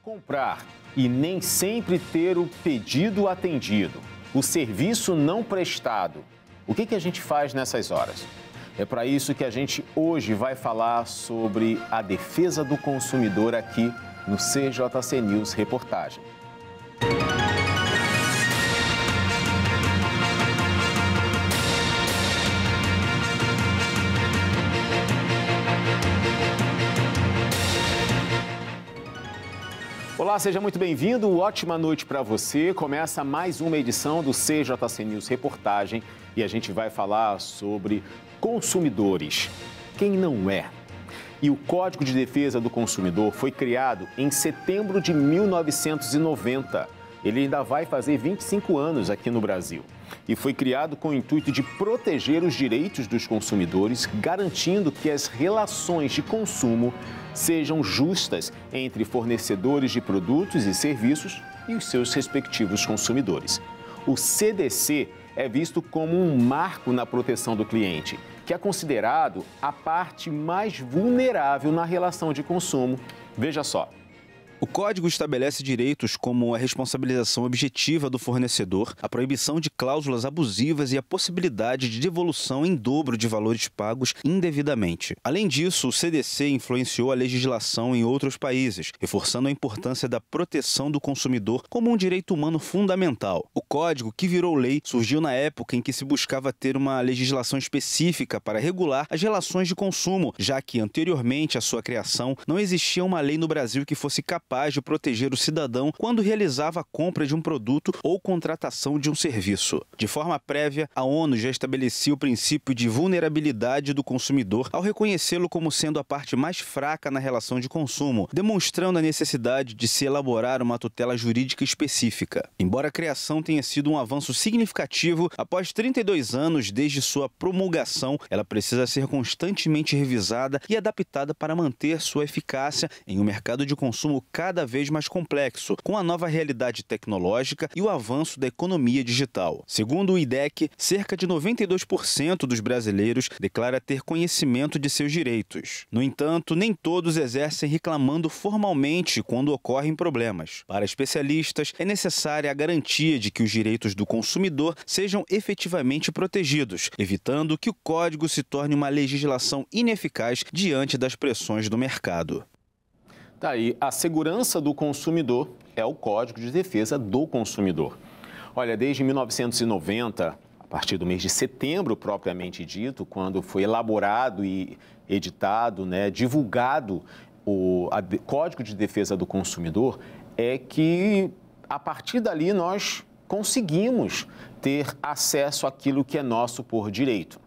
Comprar e nem sempre ter o pedido atendido, o serviço não prestado. O que a gente faz nessas horas? É para isso que a gente hoje vai falar sobre a defesa do consumidor aqui no CJC News Reportagem. Olá, seja muito bem-vindo, ótima noite para você. Começa mais uma edição do CJC News Reportagem e a gente vai falar sobre consumidores. Quem não é? E o Código de Defesa do Consumidor foi criado em setembro de 1990. Ele ainda vai fazer 25 anos aqui no Brasil. E foi criado com o intuito de proteger os direitos dos consumidores, garantindo que as relações de consumo sejam justas entre fornecedores de produtos e serviços e os seus respectivos consumidores. O CDC é visto como um marco na proteção do cliente, que é considerado a parte mais vulnerável na relação de consumo. Veja só. O Código estabelece direitos como a responsabilização objetiva do fornecedor, a proibição de cláusulas abusivas e a possibilidade de devolução em dobro de valores pagos indevidamente. Além disso, o CDC influenciou a legislação em outros países, reforçando a importância da proteção do consumidor como um direito humano fundamental. O Código, que virou lei, surgiu na época em que se buscava ter uma legislação específica para regular as relações de consumo, já que anteriormente à sua criação não existia uma lei no Brasil que fosse capaz de proteger o cidadão quando realizava a compra de um produto ou contratação de um serviço. De forma prévia, a ONU já estabelecia o princípio de vulnerabilidade do consumidor ao reconhecê-lo como sendo a parte mais fraca na relação de consumo, demonstrando a necessidade de se elaborar uma tutela jurídica específica. Embora a criação tenha sido um avanço significativo, após 32 anos desde sua promulgação, ela precisa ser constantemente revisada e adaptada para manter sua eficácia em um mercado de consumo cada vez mais complexo, com a nova realidade tecnológica e o avanço da economia digital. Segundo o IDEC, cerca de 92% dos brasileiros declara ter conhecimento de seus direitos. No entanto, nem todos exercem reclamando formalmente quando ocorrem problemas. Para especialistas, é necessária a garantia de que os direitos do consumidor sejam efetivamente protegidos, evitando que o código se torne uma legislação ineficaz diante das pressões do mercado. Daí, a segurança do consumidor é o Código de Defesa do Consumidor. Olha, desde 1990, a partir do mês de setembro propriamente dito, quando foi elaborado e editado, divulgado o Código de Defesa do Consumidor, é que a partir dali nós conseguimos ter acesso àquilo que é nosso por direito.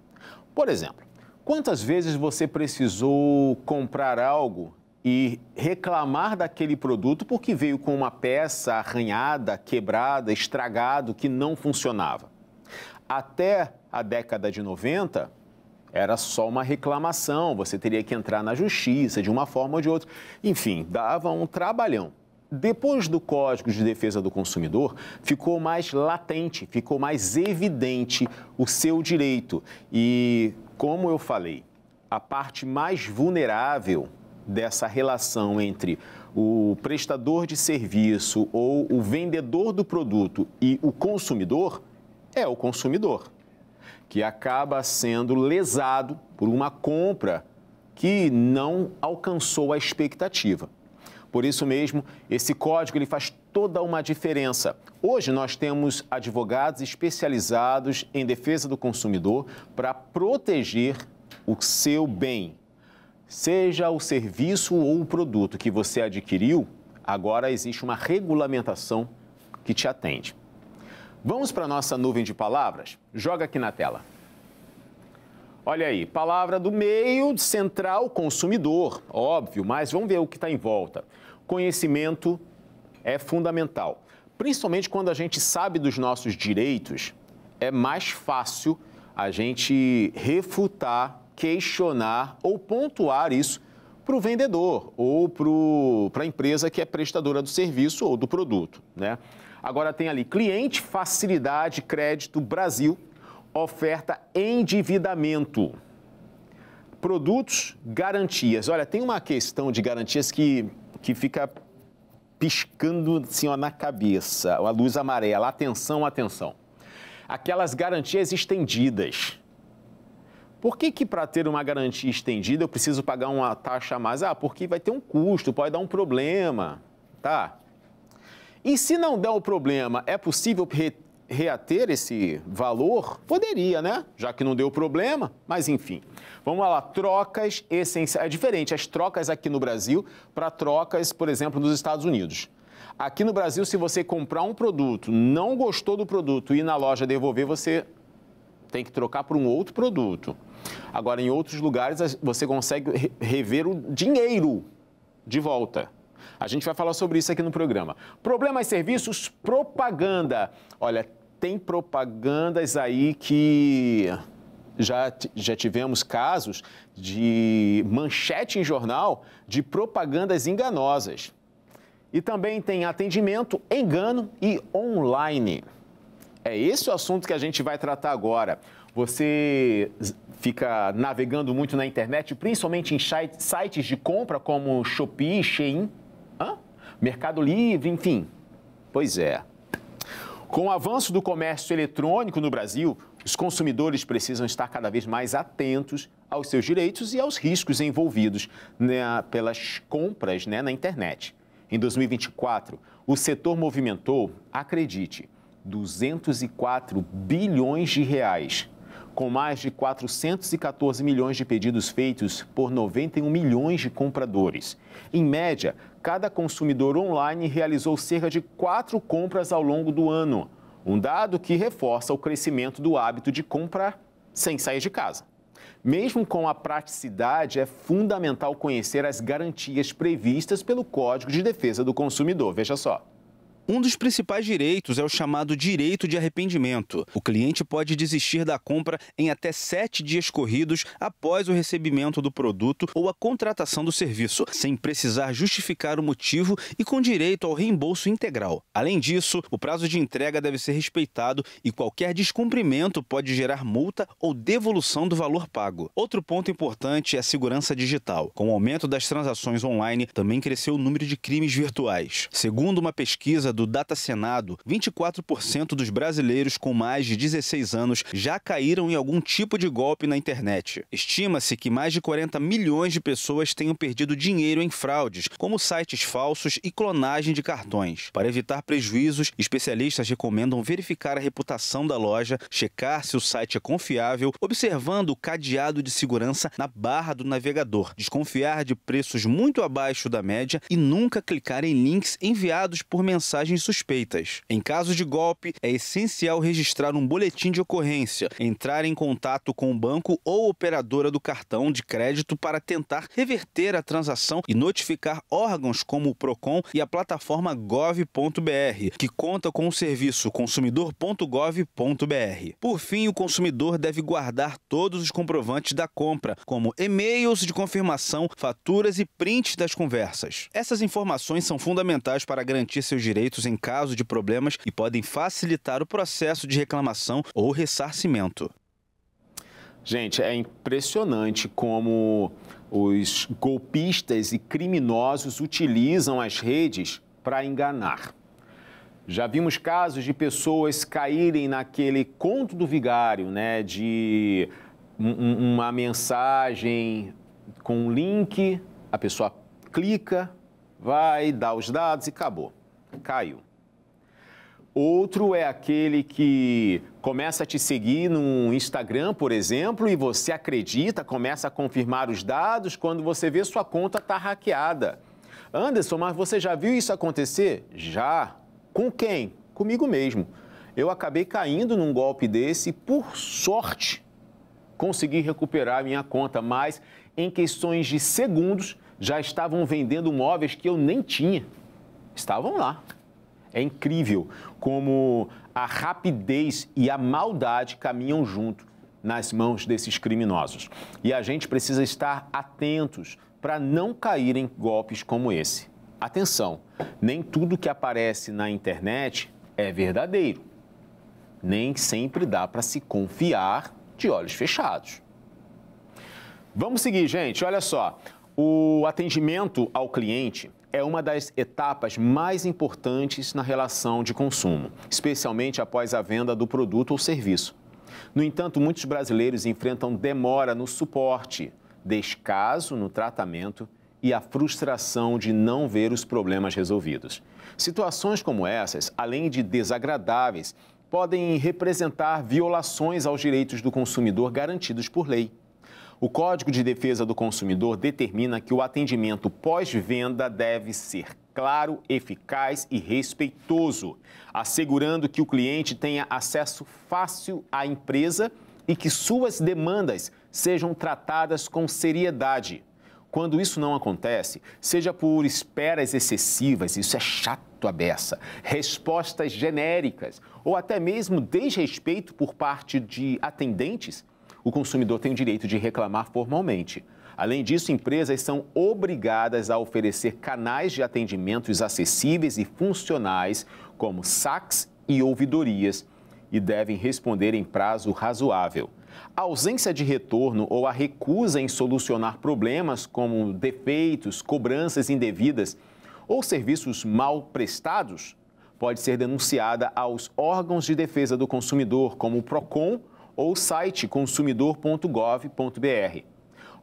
Por exemplo, quantas vezes você precisou comprar algo e reclamar daquele produto porque veio com uma peça arranhada, quebrada, estragado, que não funcionava? Até a década de 90, era só uma reclamação, você teria que entrar na justiça de uma forma ou de outra. Enfim, dava um trabalhão. Depois do Código de Defesa do Consumidor, ficou mais latente, ficou mais evidente o seu direito. E, como eu falei, a parte mais vulnerável dessa relação entre o prestador de serviço ou o vendedor do produto e o consumidor é o consumidor, que acaba sendo lesado por uma compra que não alcançou a expectativa. Por isso mesmo, esse código ele faz toda uma diferença. Hoje nós temos advogados especializados em defesa do consumidor para proteger o seu bem. Seja o serviço ou o produto que você adquiriu, agora existe uma regulamentação que te atende. Vamos para a nossa nuvem de palavras? Joga aqui na tela. Olha aí, palavra do meio central, consumidor, óbvio, mas vamos ver o que está em volta. Conhecimento é fundamental, principalmente quando a gente sabe dos nossos direitos, é mais fácil a gente refutar, questionar ou pontuar isso para o vendedor ou para a empresa que é prestadora do serviço ou do produto, né? Agora tem ali cliente, facilidade, crédito, Brasil, oferta, endividamento. Produtos, garantias. Olha, tem uma questão de garantias que fica piscando assim, ó, na cabeça, a luz amarela, atenção, atenção. Aquelas garantias estendidas. Por que para ter uma garantia estendida eu preciso pagar uma taxa a mais? Ah, porque vai ter um custo, pode dar um problema, tá? E se não der o problema, é possível reater esse valor? Poderia, né? Já que não deu problema, mas enfim. Vamos lá, trocas essenciais. É diferente as trocas aqui no Brasil para trocas, por exemplo, nos Estados Unidos. Aqui no Brasil, se você comprar um produto, não gostou do produto e ir na loja devolver, você tem que trocar por um outro produto. Agora, em outros lugares, você consegue rever o dinheiro de volta. A gente vai falar sobre isso aqui no programa. Problemas, serviços, propaganda. Olha, tem propagandas aí que já tivemos casos de manchete em jornal de propagandas enganosas. E também tem atendimento, engano e online. É esse o assunto que a gente vai tratar agora. Você fica navegando muito na internet, principalmente em sites de compra como Shopee, Shein, Mercado Livre, enfim. Pois é. Com o avanço do comércio eletrônico no Brasil, os consumidores precisam estar cada vez mais atentos aos seus direitos e aos riscos envolvidos pelas compras na internet. Em 2024, o setor movimentou, acredite, 204 bilhões de reais, com mais de 414 milhões de pedidos feitos por 91 milhões de compradores. Em média, cada consumidor online realizou cerca de 4 compras ao longo do ano, um dado que reforça o crescimento do hábito de comprar sem sair de casa. Mesmo com a praticidade, é fundamental conhecer as garantias previstas pelo Código de Defesa do Consumidor. Veja só. Um dos principais direitos é o chamado direito de arrependimento. O cliente pode desistir da compra em até 7 dias corridos após o recebimento do produto ou a contratação do serviço, sem precisar justificar o motivo e com direito ao reembolso integral. Além disso, o prazo de entrega deve ser respeitado e qualquer descumprimento pode gerar multa ou devolução do valor pago. Outro ponto importante é a segurança digital. Com o aumento das transações online, também cresceu o número de crimes virtuais. Segundo uma pesquisa do Data Senado, 24% dos brasileiros com mais de 16 anos já caíram em algum tipo de golpe na internet. Estima-se que mais de 40 milhões de pessoas tenham perdido dinheiro em fraudes, como sites falsos e clonagem de cartões. Para evitar prejuízos, especialistas recomendam verificar a reputação da loja, checar se o site é confiável, observando o cadeado de segurança na barra do navegador, desconfiar de preços muito abaixo da média e nunca clicar em links enviados por mensagens suspeitas. Em caso de golpe, é essencial registrar um boletim de ocorrência, entrar em contato com o banco ou operadora do cartão de crédito para tentar reverter a transação e notificar órgãos como o Procon e a plataforma gov.br, que conta com o serviço consumidor.gov.br. Por fim, o consumidor deve guardar todos os comprovantes da compra, como e-mails de confirmação, faturas e prints das conversas. Essas informações são fundamentais para garantir seus direitos em caso de problemas e podem facilitar o processo de reclamação ou ressarcimento. Gente, é impressionante como os golpistas e criminosos utilizam as redes para enganar. Já vimos casos de pessoas caírem naquele conto do vigário, de uma mensagem com um link, a pessoa clica, vai, dá os dados e acabou. Caiu. Outro é aquele que começa a te seguir no Instagram, por exemplo, e você acredita, começa a confirmar os dados, quando você vê sua conta está hackeada. Anderson, mas você já viu isso acontecer? Já. Com quem? Comigo mesmo. Eu acabei caindo num golpe desse e, por sorte, consegui recuperar minha conta, mas em questões de segundos já estavam vendendo móveis que eu nem tinha. Estavam lá. É incrível como a rapidez e a maldade caminham junto nas mãos desses criminosos. E a gente precisa estar atentos para não cair em golpes como esse. Atenção, nem tudo que aparece na internet é verdadeiro. Nem sempre dá para se confiar de olhos fechados. Vamos seguir, gente. Olha só. O atendimento ao cliente é uma das etapas mais importantes na relação de consumo, especialmente após a venda do produto ou serviço. No entanto, muitos brasileiros enfrentam demora no suporte, descaso no tratamento e a frustração de não ver os problemas resolvidos. Situações como essas, além de desagradáveis, podem representar violações aos direitos do consumidor garantidos por lei. O Código de Defesa do Consumidor determina que o atendimento pós-venda deve ser claro, eficaz e respeitoso, assegurando que o cliente tenha acesso fácil à empresa e que suas demandas sejam tratadas com seriedade. Quando isso não acontece, seja por esperas excessivas, isso é chato a beça, respostas genéricas ou até mesmo desrespeito por parte de atendentes, o consumidor tem o direito de reclamar formalmente. Além disso, empresas são obrigadas a oferecer canais de atendimentos acessíveis e funcionais, como saques e ouvidorias, e devem responder em prazo razoável. A ausência de retorno ou a recusa em solucionar problemas como defeitos, cobranças indevidas ou serviços mal prestados pode ser denunciada aos órgãos de defesa do consumidor, como o PROCON ou o site consumidor.gov.br.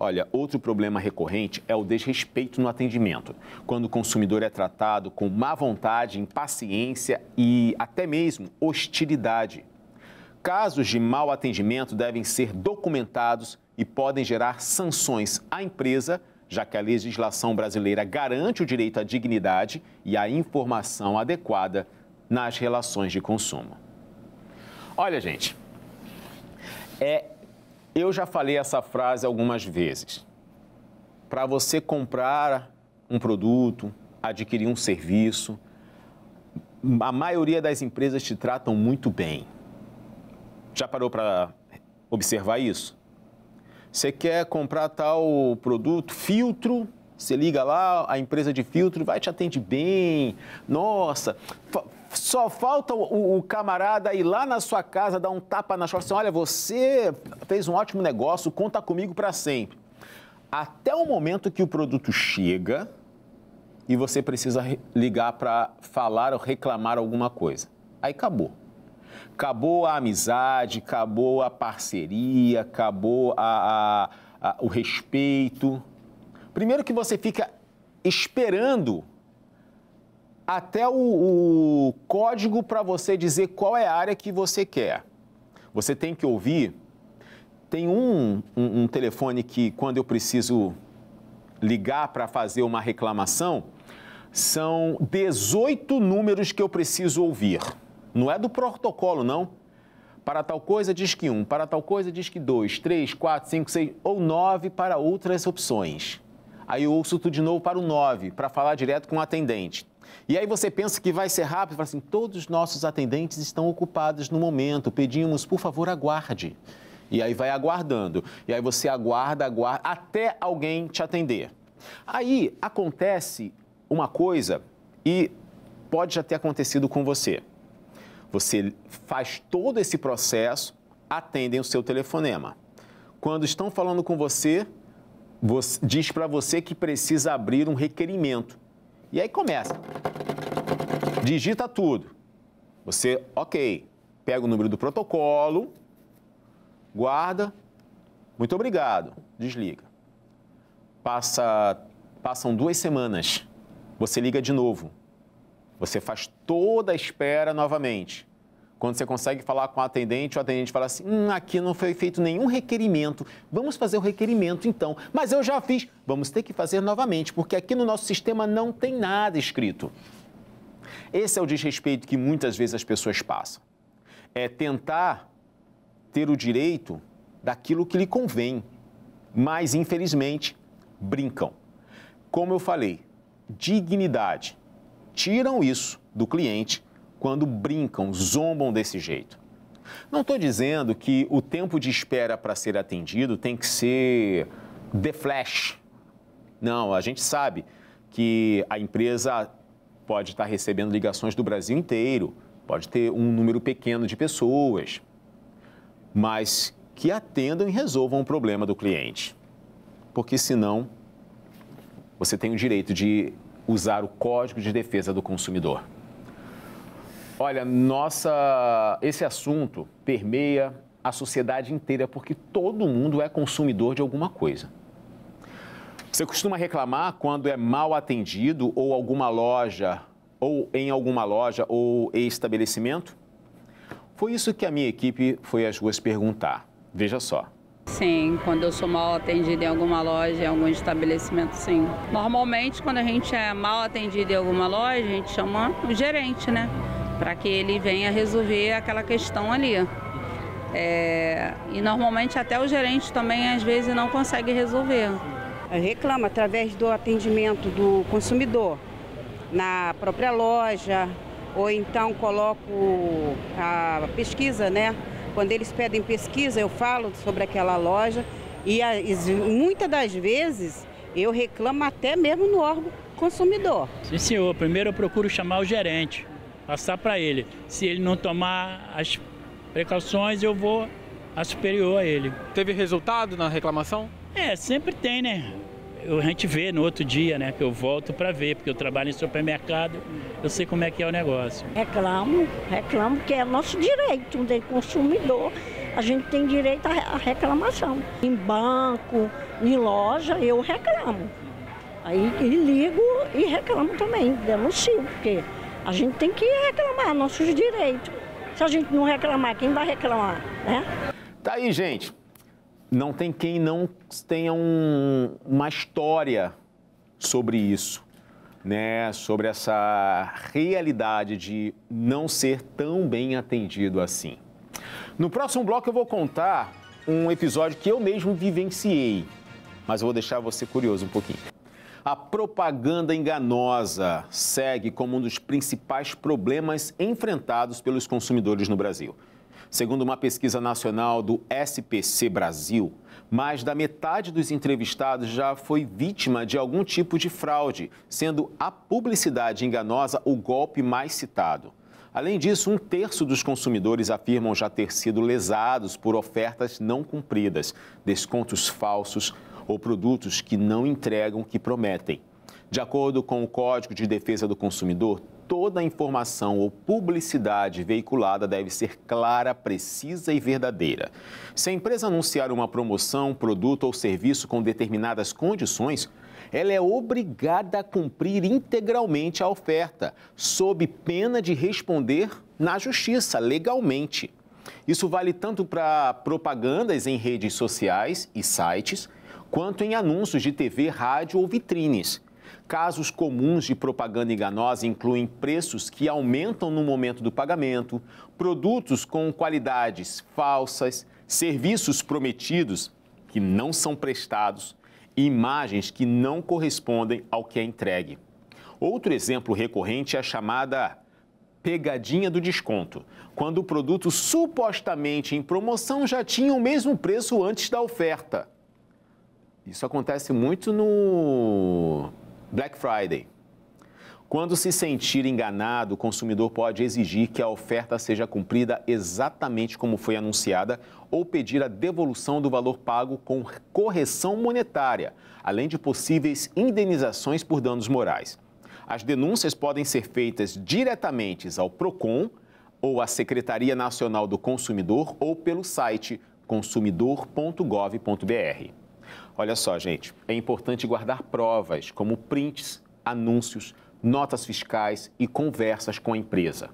Olha, outro problema recorrente é o desrespeito no atendimento, quando o consumidor é tratado com má vontade, impaciência e até mesmo hostilidade. Casos de mau atendimento devem ser documentados e podem gerar sanções à empresa, já que a legislação brasileira garante o direito à dignidade e à informação adequada nas relações de consumo. Olha, gente, eu já falei essa frase algumas vezes. Para você comprar um produto, adquirir um serviço, a maioria das empresas te tratam muito bem. Já parou para observar isso? Você quer comprar tal produto, filtro, você liga lá, a empresa de filtro vai te atender bem. Nossa, só falta o camarada ir lá na sua casa, dar um tapa na chave, assim, olha, você fez um ótimo negócio, conta comigo para sempre. Até o momento que o produto chega e você precisa ligar para falar ou reclamar alguma coisa. Aí acabou. Acabou a amizade, acabou a parceria, acabou o respeito. Primeiro que você fica esperando até o código para você dizer qual é a área que você quer. Você tem que ouvir. Tem um telefone que, quando eu preciso ligar para fazer uma reclamação, são 18 números que eu preciso ouvir. Não é do protocolo, não. Para tal coisa diz que 1, para tal coisa diz que 2, 3, 4, 5, 6 ou 9 para outras opções. Aí eu ouço tudo de novo para o 9, para falar direto com o atendente. E aí você pensa que vai ser rápido, fala assim, todos os nossos atendentes estão ocupados no momento, pedimos, por favor, aguarde. E aí vai aguardando. E aí você aguarda, até alguém te atender. Aí acontece uma coisa e pode já ter acontecido com você. Você faz todo esse processo, atendem o seu telefonema. Quando estão falando com você, diz para você que precisa abrir um requerimento. E aí começa. Digita tudo. Você, ok, pega o número do protocolo, guarda, muito obrigado, desliga. Passam 2 semanas, você liga de novo. Você faz toda a espera novamente. Quando você consegue falar com o atendente fala assim, aqui não foi feito nenhum requerimento, vamos fazer o requerimento então. Mas eu já fiz, vamos ter que fazer novamente, porque aqui no nosso sistema não tem nada escrito. Esse é o desrespeito que muitas vezes as pessoas passam. É tentar ter o direito daquilo que lhe convém, mas infelizmente brincam. Como eu falei, dignidade. Tiram isso do cliente quando brincam, zombam desse jeito. Não estou dizendo que o tempo de espera para ser atendido tem que ser the flash. Não, a gente sabe que a empresa pode estar recebendo ligações do Brasil inteiro, pode ter um número pequeno de pessoas, mas que atendam e resolvam o problema do cliente. Porque senão você tem o direito de usar o Código de Defesa do Consumidor. Olha, esse assunto permeia a sociedade inteira porque todo mundo é consumidor de alguma coisa. Você costuma reclamar quando é mal atendido ou em alguma loja ou estabelecimento? Foi isso que a minha equipe foi às ruas perguntar. Veja só. Sim, quando eu sou mal atendida em alguma loja, em algum estabelecimento, sim. Normalmente, quando a gente é mal atendido em alguma loja, a gente chama o gerente, né? Para que ele venha resolver aquela questão ali. E normalmente até o gerente também, às vezes, não consegue resolver. Reclama através do atendimento do consumidor na própria loja, ou então coloco a pesquisa, né? Quando eles pedem pesquisa, eu falo sobre aquela loja e muitas das vezes eu reclamo até mesmo no órgão consumidor. Sim, senhor. Primeiro eu procuro chamar o gerente, passar para ele. Se ele não tomar as precauções, eu vou a superior a ele. Teve resultado na reclamação? Sempre tem, né? A gente vê no outro dia, né? Que eu volto para ver, porque eu trabalho em supermercado, eu sei como é que é o negócio. Reclamo, que é nosso direito de consumidor. A gente tem direito à reclamação. Em banco, em loja, eu reclamo. Aí ligo e reclamo também, denuncio, porque a gente tem que reclamar nossos direitos. Se a gente não reclamar, quem vai reclamar, né? Tá aí, gente. Não tem quem não tenha uma história sobre isso, né? Sobre essa realidade de não ser tão bem atendido assim. No próximo bloco eu vou contar um episódio que eu mesmo vivenciei, mas eu vou deixar você curioso um pouquinho. A propaganda enganosa segue como um dos principais problemas enfrentados pelos consumidores no Brasil. Segundo uma pesquisa nacional do SPC Brasil, mais da metade dos entrevistados já foi vítima de algum tipo de fraude, sendo a publicidade enganosa o golpe mais citado. Além disso, 1/3 dos consumidores afirmam já ter sido lesados por ofertas não cumpridas, descontos falsos ou produtos que não entregam o que prometem. De acordo com o Código de Defesa do Consumidor, toda a informação ou publicidade veiculada deve ser clara, precisa e verdadeira. Se a empresa anunciar uma promoção, produto ou serviço com determinadas condições, ela é obrigada a cumprir integralmente a oferta, sob pena de responder na justiça, legalmente. Isso vale tanto para propagandas em redes sociais e sites, quanto em anúncios de TV, rádio ou vitrines. Casos comuns de propaganda enganosa incluem preços que aumentam no momento do pagamento, produtos com qualidades falsas, serviços prometidos que não são prestados e imagens que não correspondem ao que é entregue. Outro exemplo recorrente é a chamada pegadinha do desconto, quando o produto supostamente em promoção já tinha o mesmo preço antes da oferta. Isso acontece muito no Black Friday. Quando se sentir enganado, o consumidor pode exigir que a oferta seja cumprida exatamente como foi anunciada ou pedir a devolução do valor pago com correção monetária, além de possíveis indenizações por danos morais. As denúncias podem ser feitas diretamente ao PROCON ou à Secretaria Nacional do Consumidor ou pelo site consumidor.gov.br. Olha só, gente, é importante guardar provas como prints, anúncios, notas fiscais e conversas com a empresa.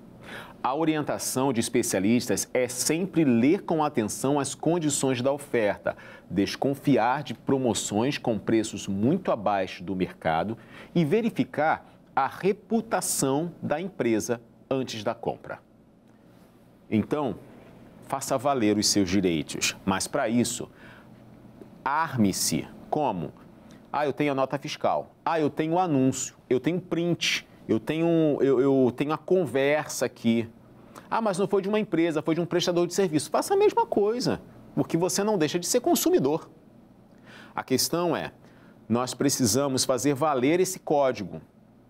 A orientação de especialistas é sempre ler com atenção as condições da oferta, desconfiar de promoções com preços muito abaixo do mercado e verificar a reputação da empresa antes da compra. Então, faça valer os seus direitos, mas para isso, arme-se. Como? Eu tenho a nota fiscal. Eu tenho o anúncio. Eu tenho print. Eu tenho a conversa aqui. Mas não foi de uma empresa, foi de um prestador de serviço. Faça a mesma coisa, porque você não deixa de ser consumidor. A questão é, nós precisamos fazer valer esse código.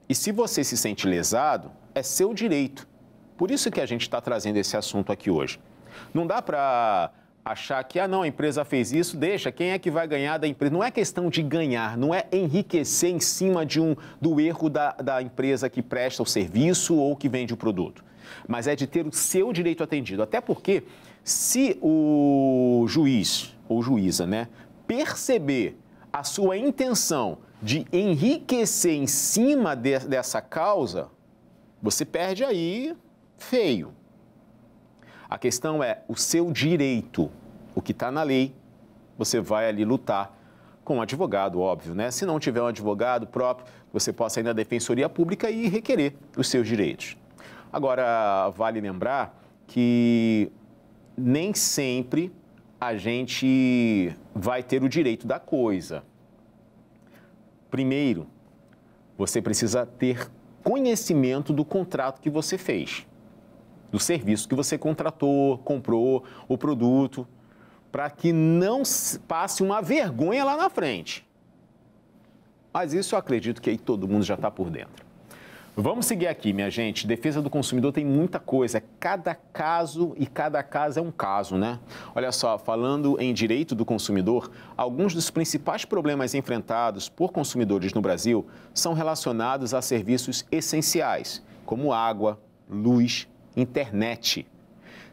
E se você se sente lesado, é seu direito. Por isso que a gente está trazendo esse assunto aqui hoje. Não dá para achar que, não, a empresa fez isso, deixa, quem é que vai ganhar da empresa? Não é questão de ganhar, não é enriquecer em cima do erro da empresa que presta o serviço ou que vende o produto, mas é de ter o seu direito atendido. Até porque, se o juiz ou juíza, né, perceber a sua intenção de enriquecer em cima dessa causa, você perde aí feio. A questão é o seu direito, o que está na lei, você vai ali lutar com um advogado, óbvio, né? Se não tiver um advogado próprio, você possa ir na Defensoria Pública e requerer os seus direitos. Agora, vale lembrar que nem sempre a gente vai ter o direito da coisa. Primeiro, você precisa ter conhecimento do contrato que você fez, do serviço que você contratou, comprou o produto, para que não passe uma vergonha lá na frente. Mas isso eu acredito que aí todo mundo já está por dentro. Vamos seguir aqui, minha gente. Defesa do consumidor tem muita coisa. Cada caso é um caso, né? Olha só, falando em direito do consumidor, alguns dos principais problemas enfrentados por consumidores no Brasil são relacionados a serviços essenciais, como água, luz, internet.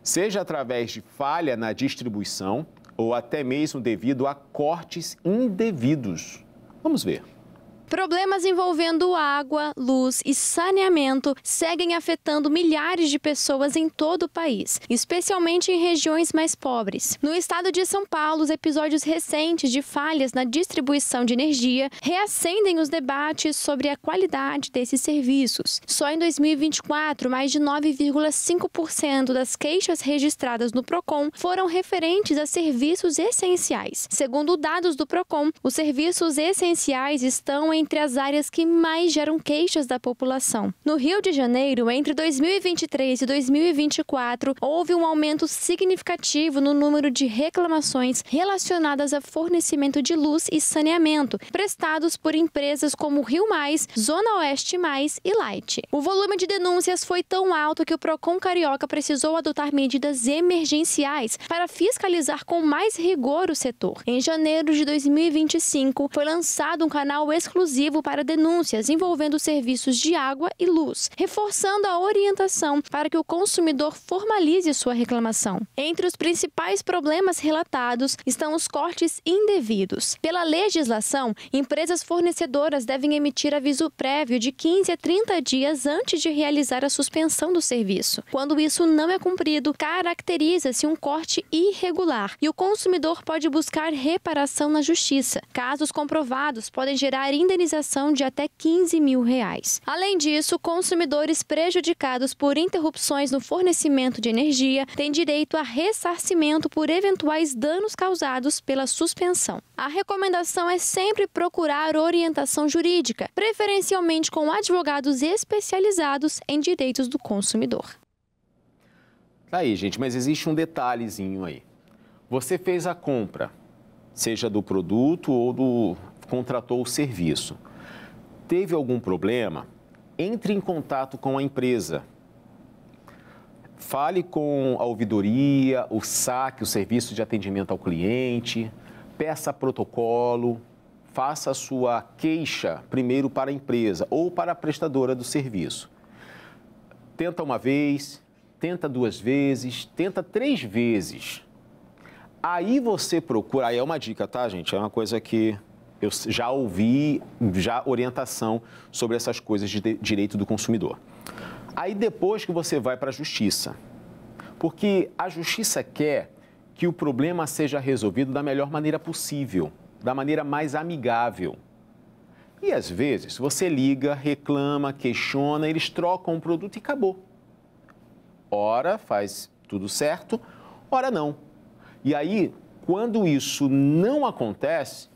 Seja através de falha na distribuição ou até mesmo devido a cortes indevidos. Vamos ver. Problemas envolvendo água, luz e saneamento seguem afetando milhares de pessoas em todo o país, especialmente em regiões mais pobres. No estado de São Paulo, os episódios recentes de falhas na distribuição de energia reacendem os debates sobre a qualidade desses serviços. Só em 2024, mais de 9,5% das queixas registradas no Procon foram referentes a serviços essenciais. Segundo dados do Procon, os serviços essenciais estão entre as áreas que mais geram queixas da população. No Rio de Janeiro, entre 2023 e 2024, houve um aumento significativo no número de reclamações relacionadas a fornecimento de luz e saneamento, prestados por empresas como Rio Mais, Zona Oeste Mais e Light. O volume de denúncias foi tão alto que o Procon Carioca precisou adotar medidas emergenciais para fiscalizar com mais rigor o setor. Em janeiro de 2025, foi lançado um canal exclusivo para denúncias envolvendo serviços de água e luz, reforçando a orientação para que o consumidor formalize sua reclamação. Entre os principais problemas relatados estão os cortes indevidos. Pela legislação, empresas fornecedoras devem emitir aviso prévio de 15 a 30 dias antes de realizar a suspensão do serviço. Quando isso não é cumprido, caracteriza-se um corte irregular e o consumidor pode buscar reparação na justiça. Casos comprovados podem gerar indenização de até R$15 mil. Além disso, consumidores prejudicados por interrupções no fornecimento de energia têm direito a ressarcimento por eventuais danos causados pela suspensão. A recomendação é sempre procurar orientação jurídica, preferencialmente com advogados especializados em direitos do consumidor. Tá aí, gente, mas existe um detalhezinho aí. Você fez a compra, seja do produto ou contratou o serviço. Teve algum problema? Entre em contato com a empresa. Fale com a ouvidoria, o SAC, o Serviço de Atendimento ao Cliente, peça protocolo, faça a sua queixa primeiro para a empresa ou para a prestadora do serviço. Tenta uma vez, tenta 2 vezes, tenta 3 vezes. Aí você procura, aí é uma dica, tá, gente? É uma coisa que eu já ouvi, orientação sobre essas coisas de direito do consumidor. Aí depois que você vai para a justiça, porque a justiça quer que o problema seja resolvido da melhor maneira possível, da maneira mais amigável. E às vezes você liga, reclama, questiona, eles trocam o produto e acabou. Ora faz tudo certo, ora não. E aí, quando isso não acontece,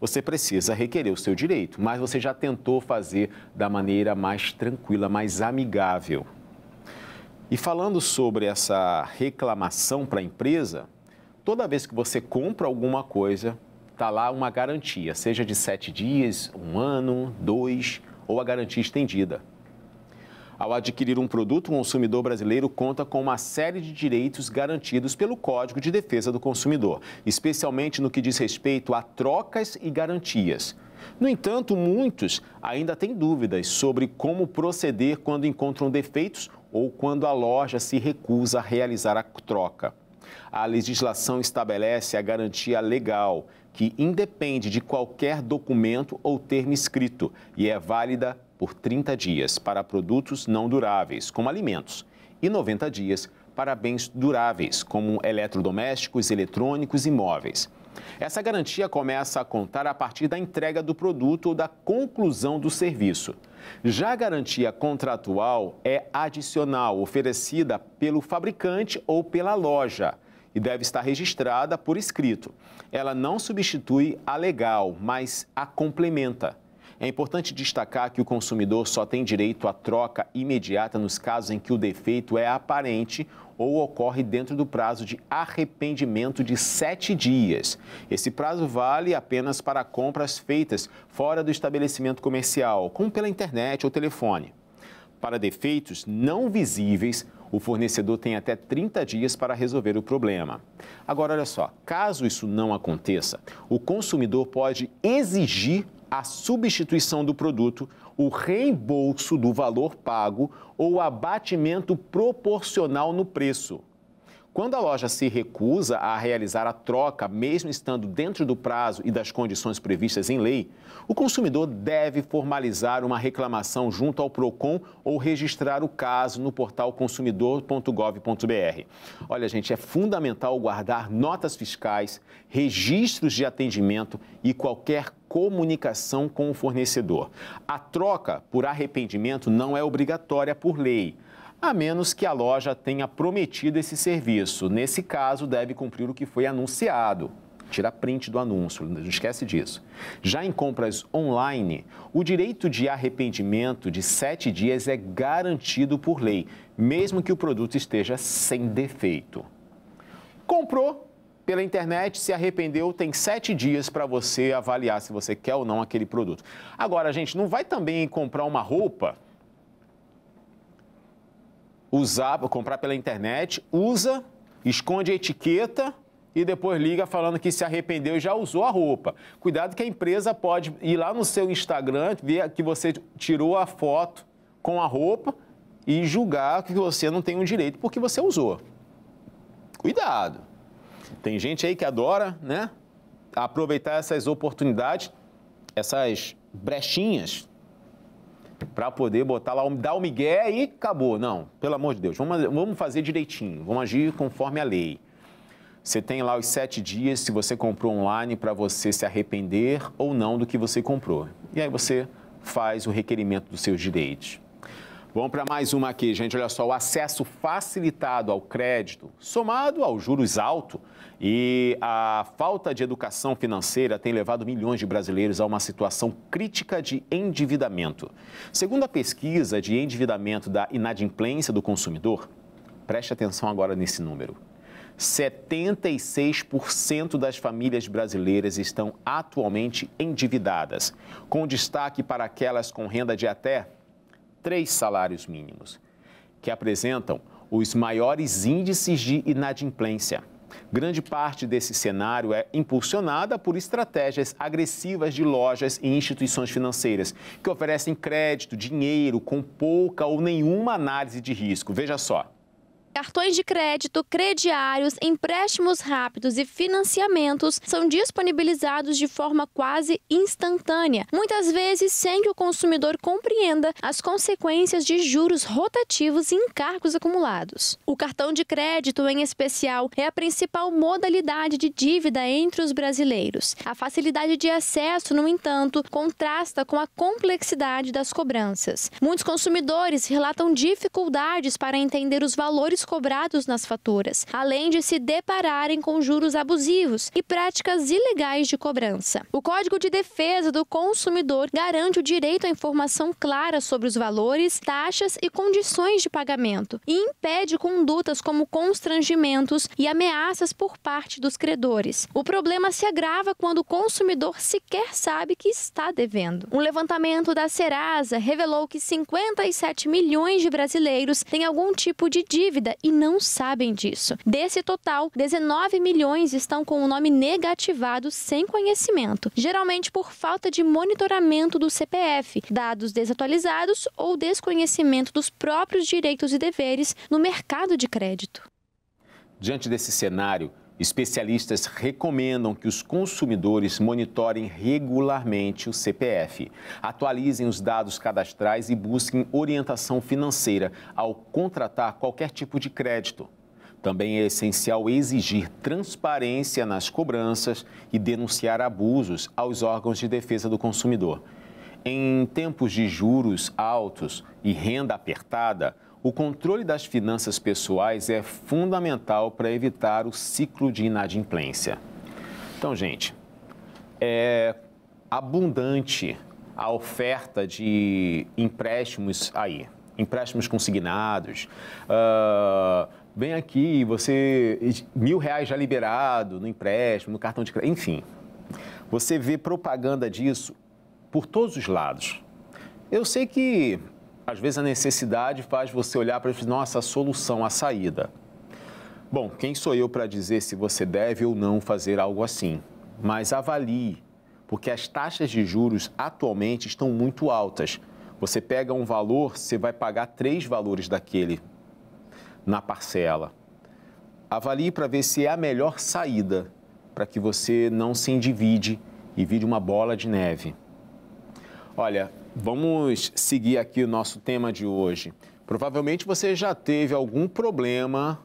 você precisa requerer o seu direito, mas você já tentou fazer da maneira mais tranquila, mais amigável. E falando sobre essa reclamação para a empresa, toda vez que você compra alguma coisa, está lá uma garantia, seja de 7 dias, 1 ano, 2 ou a garantia estendida. Ao adquirir um produto, o consumidor brasileiro conta com uma série de direitos garantidos pelo Código de Defesa do Consumidor, especialmente no que diz respeito a trocas e garantias. No entanto, muitos ainda têm dúvidas sobre como proceder quando encontram defeitos ou quando a loja se recusa a realizar a troca. A legislação estabelece a garantia legal, que independe de qualquer documento ou termo escrito e é válida por 30 dias para produtos não duráveis, como alimentos, e 90 dias para bens duráveis, como eletrodomésticos, eletrônicos e móveis. Essa garantia começa a contar a partir da entrega do produto ou da conclusão do serviço. Já a garantia contratual é adicional, oferecida pelo fabricante ou pela loja e deve estar registrada por escrito. Ela não substitui a legal, mas a complementa. É importante destacar que o consumidor só tem direito à troca imediata nos casos em que o defeito é aparente ou ocorre dentro do prazo de arrependimento de 7 dias. Esse prazo vale apenas para compras feitas fora do estabelecimento comercial, como pela internet ou telefone. Para defeitos não visíveis, o fornecedor tem até 30 dias para resolver o problema. Agora, olha só, caso isso não aconteça, o consumidor pode exigir a substituição do produto, o reembolso do valor pago ou o abatimento proporcional no preço. Quando a loja se recusa a realizar a troca, mesmo estando dentro do prazo e das condições previstas em lei, o consumidor deve formalizar uma reclamação junto ao PROCON ou registrar o caso no portal consumidor.gov.br. Olha, gente, é fundamental guardar notas fiscais, registros de atendimento e qualquer comunicação com o fornecedor. A troca por arrependimento não é obrigatória por lei, a menos que a loja tenha prometido esse serviço. Nesse caso, deve cumprir o que foi anunciado. Tira print do anúncio, não esquece disso. Já em compras online, o direito de arrependimento de 7 dias é garantido por lei, mesmo que o produto esteja sem defeito. Comprou pela internet, se arrependeu, tem 7 dias para você avaliar se você quer ou não aquele produto. Agora, gente, não vai também comprar uma roupa, comprar pela internet, usa, esconde a etiqueta e depois liga falando que se arrependeu e já usou a roupa. Cuidado que a empresa pode ir lá no seu Instagram, ver que você tirou a foto com a roupa e julgar que você não tem um direito porque você usou. Cuidado. Tem gente aí que adora, né, aproveitar essas oportunidades, essas brechinhas, para poder botar lá, dar o migué e acabou. Não, pelo amor de Deus, vamos fazer direitinho, vamos agir conforme a lei. Você tem lá os 7 dias, se você comprou online, para você se arrepender ou não do que você comprou. E aí você faz o requerimento dos seus direitos. Vamos para mais uma aqui, gente. Olha só, o acesso facilitado ao crédito, somado aos juros altos e a falta de educação financeira tem levado milhões de brasileiros a uma situação crítica de endividamento. Segundo a pesquisa de endividamento da Inadimplência do Consumidor, preste atenção agora nesse número, 76% das famílias brasileiras estão atualmente endividadas, com destaque para aquelas com renda de até 3 salários mínimos, que apresentam os maiores índices de inadimplência. Grande parte desse cenário é impulsionada por estratégias agressivas de lojas e instituições financeiras, que oferecem crédito, dinheiro com pouca ou nenhuma análise de risco. Veja só. Cartões de crédito, crediários, empréstimos rápidos e financiamentos são disponibilizados de forma quase instantânea, muitas vezes sem que o consumidor compreenda as consequências de juros rotativos e encargos acumulados. O cartão de crédito, em especial, é a principal modalidade de dívida entre os brasileiros. A facilidade de acesso, no entanto, contrasta com a complexidade das cobranças. Muitos consumidores relatam dificuldades para entender os valores valores cobrados nas faturas, além de se depararem com juros abusivos e práticas ilegais de cobrança. O Código de Defesa do Consumidor garante o direito à informação clara sobre os valores, taxas e condições de pagamento e impede condutas como constrangimentos e ameaças por parte dos credores. O problema se agrava quando o consumidor sequer sabe que está devendo. Um levantamento da Serasa revelou que 57 milhões de brasileiros têm algum tipo de dívida e não sabem disso. Desse total, 19 milhões estão com o nome negativado sem conhecimento, geralmente por falta de monitoramento do CPF, dados desatualizados ou desconhecimento dos próprios direitos e deveres no mercado de crédito. Diante desse cenário, especialistas recomendam que os consumidores monitorem regularmente o CPF, atualizem os dados cadastrais e busquem orientação financeira ao contratar qualquer tipo de crédito. Também é essencial exigir transparência nas cobranças e denunciar abusos aos órgãos de defesa do consumidor. Em tempos de juros altos e renda apertada, o controle das finanças pessoais é fundamental para evitar o ciclo de inadimplência. Então, gente, é abundante a oferta de empréstimos aí, empréstimos consignados. Vem aqui, você R$1.000 já liberado no empréstimo, no cartão de crédito, enfim. Você vê propaganda disso por todos os lados. Eu sei que às vezes a necessidade faz você olhar para nossa, a solução, a saída. Bom, quem sou eu para dizer se você deve ou não fazer algo assim? Mas avalie, porque as taxas de juros atualmente estão muito altas. Você pega um valor, você vai pagar 3 valores daquele na parcela. Avalie para ver se é a melhor saída para que você não se endivide e vire uma bola de neve. Olha, vamos seguir aqui o nosso tema de hoje. Provavelmente você já teve algum problema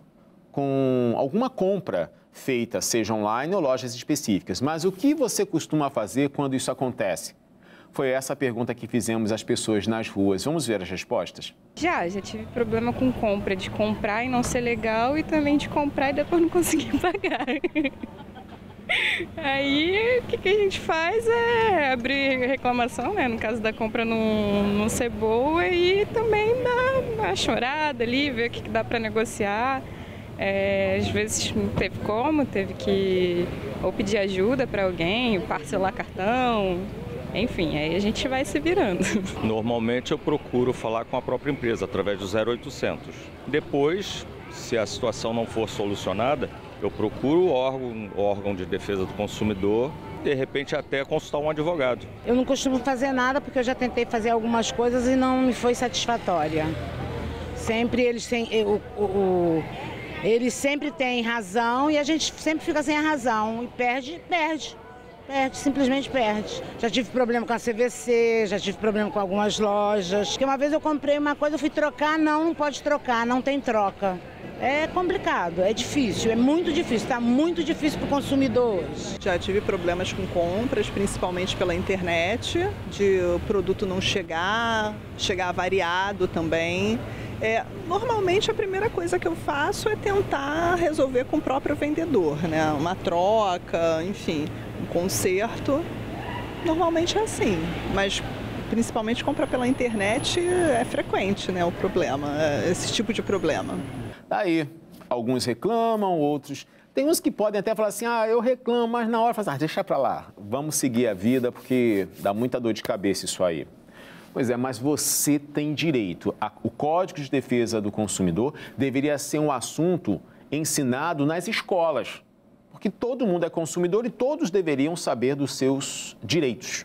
com alguma compra feita, seja online ou lojas específicas. Mas o que você costuma fazer quando isso acontece? Foi essa a pergunta que fizemos às pessoas nas ruas. Vamos ver as respostas? Já tive problema com compra, de comprar e não ser legal e também de comprar e depois não conseguir pagar. Aí, o que a gente faz é abrir reclamação, né? No caso da compra não ser boa e também dar uma chorada ali, ver o que dá para negociar. Às vezes não teve como, teve que ou pedir ajuda para alguém, parcelar cartão, enfim, aí a gente vai se virando. Normalmente eu procuro falar com a própria empresa através do 0800. Depois, se a situação não for solucionada, eu procuro o órgão de defesa do consumidor, de repente até consultar um advogado. Eu não costumo fazer nada porque eu já tentei fazer algumas coisas e não me foi satisfatória. Sempre eles sempre têm razão e a gente sempre fica sem a razão e perde, simplesmente perde. Já tive problema com a CVC, já tive problema com algumas lojas. Porque uma vez eu comprei uma coisa, eu fui trocar, não pode trocar, não tem troca. É complicado, é difícil, é muito difícil, está muito difícil para o consumidor hoje. Já tive problemas com compras, principalmente pela internet, de o produto não chegar variado também. Normalmente a primeira coisa que eu faço é tentar resolver com o próprio vendedor, né? Uma troca, enfim, um conserto. Normalmente é assim, mas principalmente comprar pela internet é frequente, né? O problema, esse tipo de problema. Daí, alguns reclamam, outros... Tem uns que podem até falar assim, eu reclamo, mas na hora fala, deixa pra lá, vamos seguir a vida porque dá muita dor de cabeça isso aí. Pois é, mas você tem direito. O Código de Defesa do Consumidor deveria ser um assunto ensinado nas escolas, porque todo mundo é consumidor e todos deveriam saber dos seus direitos.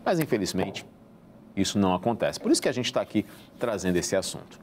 Mas, infelizmente, isso não acontece. Por isso que a gente está aqui trazendo esse assunto.